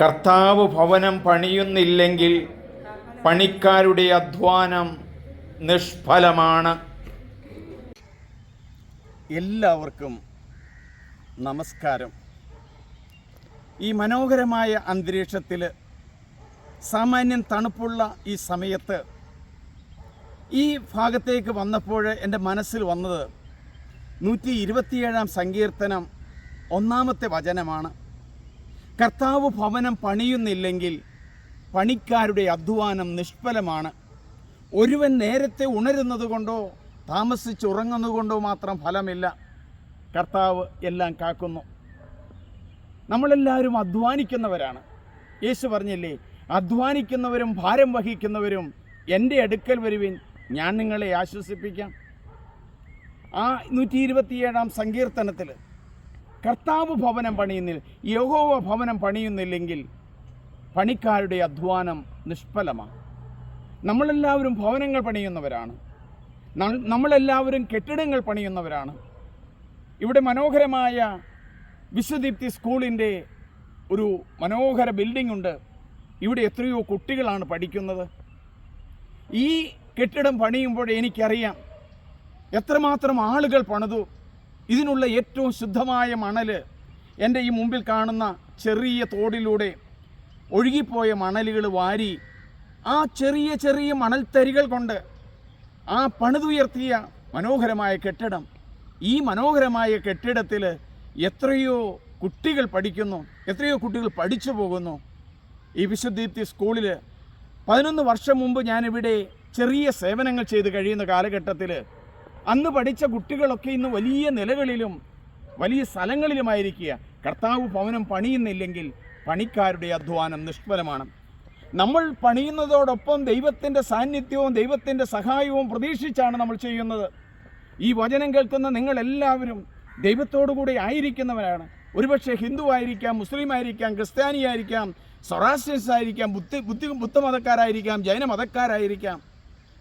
കർത്താവ് ഭവനം പണിയുന്നില്ലെങ്കിൽ പണിക്കാരുടെ അധ്വാനം നിഷ്ഫലമാണ്. എല്ലാവർക്കും നമസ്കാരം. ഈ മനോഹരമായ അന്തരീക്ഷത്തിൽ സാമാന്യം തണുപ്പുള്ള ഈ സമയത്ത് ഈ ഭാഗത്തേക്ക് വന്നപ്പോൾ എൻ്റെ മനസ്സിൽ വന്നത് 127 സങ്കീർത്തനം 1 വചനമാണ്. കർത്താവ് ഭവനം പണിയുന്നില്ലെങ്കിൽ പണിക്കാരുടെ അധ്വാനം നിഷ്ഫലമാണ്. ഒരുവൻ നേരത്തെ ഉണരുന്നത് കൊണ്ടോ താമസിച്ചുറങ്ങുന്നതുകൊണ്ടോ മാത്രം ഫലമില്ല. കർത്താവ് എല്ലാം കാക്കുന്നു. നമ്മളെല്ലാവരും അധ്വാനിക്കുന്നവരാണ്. യേശു പറഞ്ഞില്ലേ, അധ്വാനിക്കുന്നവരും ഭാരം വഹിക്കുന്നവരും എൻ്റെ അടുക്കൽ വരുവിൻ, ഞാൻ നിങ്ങളെ ആശ്വസിപ്പിക്കാം. ആ 127 സങ്കീർത്തനത്തിൽ കർത്താവ് ഭവനം പണിയുന്നില്ല, യഹോവ ഭവനം പണിയുന്നില്ലെങ്കിൽ പണിക്കാരുടെ അധ്വാനം നിഷ്ഫലമാണ്. നമ്മളെല്ലാവരും ഭവനങ്ങൾ പണിയുന്നവരാണ്. നമ്മളെല്ലാവരും കെട്ടിടങ്ങൾ പണിയുന്നവരാണ്. ഇവിടെ മനോഹരമായ വിശ്വദീപ്തി സ്കൂളിൻ്റെ ഒരു മനോഹര ബിൽഡിംഗ് ഉണ്ട്. ഇവിടെ എത്രയോ കുട്ടികളാണ് പഠിക്കുന്നത്. ഈ കെട്ടിടം പണിയുമ്പോൾ എനിക്കറിയാം എത്രമാത്രം ആളുകൾ പണിതു. ഇതിനുള്ള ഏറ്റവും ശുദ്ധമായ മണൽ എൻ്റെ ഈ മുമ്പിൽ കാണുന്ന ചെറിയ തോടിലൂടെ ഒഴുകിപ്പോയ മണലുകൾ വാരി ആ ചെറിയ ചെറിയ മണൽത്തരികൾ കൊണ്ട് ആ പണിതുയർത്തിയ മനോഹരമായ കെട്ടിടം. ഈ മനോഹരമായ കെട്ടിടത്തിൽ എത്രയോ കുട്ടികൾ പഠിക്കുന്നു, എത്രയോ കുട്ടികൾ പഠിച്ചു പോകുന്നു. ഈ വിശ്വദീപ്തി സ്കൂളിൽ 11 വർഷം മുമ്പ് ഞാനിവിടെ ചെറിയ സേവനങ്ങൾ ചെയ്ത് കഴിയുന്ന കാലഘട്ടത്തിൽ അന്ന് പഠിച്ച കുട്ടികളൊക്കെ ഇന്ന് വലിയ നിലകളിലും വലിയ സ്ഥലങ്ങളിലുമായിരിക്കുക. കർത്താവ് ഭവനം പണിയുന്നില്ലെങ്കിൽ പണിക്കാരുടെ അധ്വാനം നിഷ്ഫലമാണ്. നമ്മൾ പണിയുന്നതോടൊപ്പം ദൈവത്തിൻ്റെ സാന്നിധ്യവും ദൈവത്തിൻ്റെ സഹായവും പ്രതീക്ഷിച്ചാണ് നമ്മൾ ചെയ്യുന്നത്. ഈ വചനം കേൾക്കുന്ന നിങ്ങളെല്ലാവരും ദൈവത്തോടു കൂടി ആയിരിക്കുന്നവരാണ്. ഒരുപക്ഷെ ഹിന്ദു ആയിരിക്കാം, മുസ്ലിം ആയിരിക്കാം, ക്രിസ്ത്യാനി ആയിരിക്കാം, സൊറാസ്ട്രിയൻസ് ആയിരിക്കാം, ബുദ്ധമതക്കാരായിരിക്കാം, ജൈന മതക്കാരായിരിക്കാം.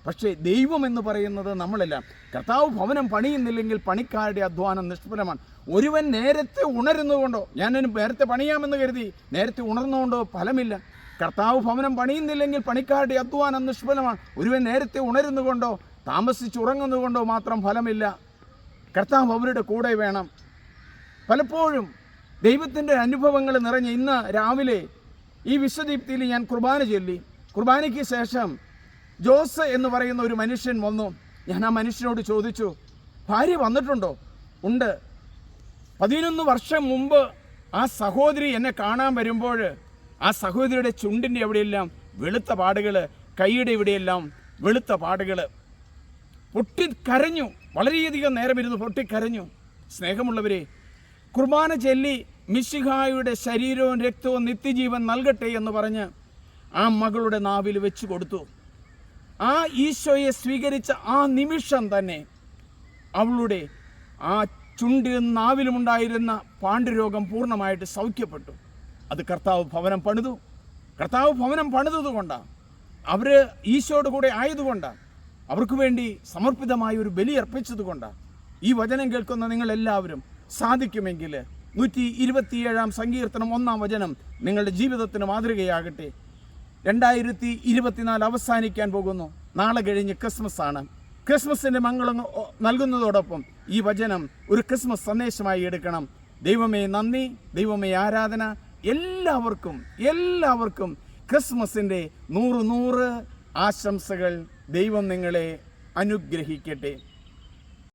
പക്ഷേ ദൈവം എന്ന് പറയുന്നത് നമ്മളെല്ലാം. കർത്താവ് ഭവനം പണിയുന്നില്ലെങ്കിൽ പണിക്കാരുടെ അധ്വാനം നിഷ്ഫലമാണ്. ഒരുവൻ നേരത്തെ ഉണരുന്നതുകൊണ്ടോ, ഞാൻ നേരത്തെ പണിയാമെന്ന് കരുതി നേരത്തെ ഉണർന്നുകൊണ്ടോ ഫലമില്ല. കർത്താവ് ഭവനം പണിയുന്നില്ലെങ്കിൽ പണിക്കാരുടെ അധ്വാനം നിഷ്ഫലമാണ്. ഒരുവൻ നേരത്തെ ഉണരുന്നുകൊണ്ടോ താമസിച്ചുറങ്ങുന്നതുകൊണ്ടോ മാത്രം ഫലമില്ല. കർത്താവ് അവരുടെ കൂടെ വേണം. പലപ്പോഴും ദൈവത്തിൻ്റെ അനുഭവങ്ങൾ നിറഞ്ഞ ഇന്ന് രാവിലെ ഈ വിശ്വദീപ്തിയിൽ ഞാൻ കുർബാന ചൊല്ലി. കുർബാനയ്ക്ക് ശേഷം ജോസ് എന്ന് പറയുന്ന ഒരു മനുഷ്യൻ വന്നു. ഞാൻ ആ മനുഷ്യനോട് ചോദിച്ചു, ഭാര്യ വന്നിട്ടുണ്ടോ? ഉണ്ട്. 11 വർഷം മുമ്പ് ആ സഹോദരി എന്നെ കാണാൻ വരുമ്പോൾ ആ സഹോദരിയുടെ ചുണ്ടിൻ്റെ എവിടെയെല്ലാം വെളുത്ത പാടുകൾ, കൈയുടെ ഇവിടെയെല്ലാം വെളുത്ത പാടുകൾ. പൊട്ടിക്കരഞ്ഞു. വളരെയധികം നേരമിരുന്ന് പൊട്ടിക്കരഞ്ഞു. സ്നേഹമുള്ളവരെ, കുർബാന ചൊല്ലി മിശിഹായുടെ ശരീരവും രക്തവും നിത്യജീവൻ നൽകട്ടെ എന്ന് പറഞ്ഞ് ആ മകളുടെ നാവിൽ വെച്ച് കൊടുത്തു. ആ ഈശോയെ സ്വീകരിച്ച ആ നിമിഷം തന്നെ അവളുടെ ആ ചുണ്ടിലും നാവിലുമുണ്ടായിരുന്ന പാണ്ഡുരോഗം പൂർണ്ണമായിട്ട് സൗഖ്യപ്പെട്ടു. അത് കർത്താവ് ഭവനം പണിതു. കർത്താവ് ഭവനം പണിതതുകൊണ്ടാണ്, അവർ ഈശോയുടെ കൂടെ ആയതുകൊണ്ടാണ്, അവർക്ക് വേണ്ടി സമർപ്പിതമായ ഒരു ബലി അർപ്പിച്ചതുകൊണ്ടാണ്. ഈ വചനം കേൾക്കുന്ന നിങ്ങളെല്ലാവരും സാധിക്കുമെങ്കിൽ 127 സങ്കീർത്തനം 1 വചനം നിങ്ങളുടെ ജീവിതത്തിന് മാതൃകയാകട്ടെ. 2024 അവസാനിക്കാൻ പോകുന്നു. നാളെ കഴിഞ്ഞ് ക്രിസ്മസ് ആണ്. ക്രിസ്മസിൻ്റെ മംഗളം നൽകുന്നതോടൊപ്പം ഈ വചനം ഒരു ക്രിസ്മസ് സന്ദേശമായി എടുക്കണം. ദൈവമേ നന്ദി, ദൈവമേ ആരാധന. എല്ലാവർക്കും ക്രിസ്മസിൻ്റെ 100 ആശംസകൾ. ദൈവം നിങ്ങളെ അനുഗ്രഹിക്കട്ടെ.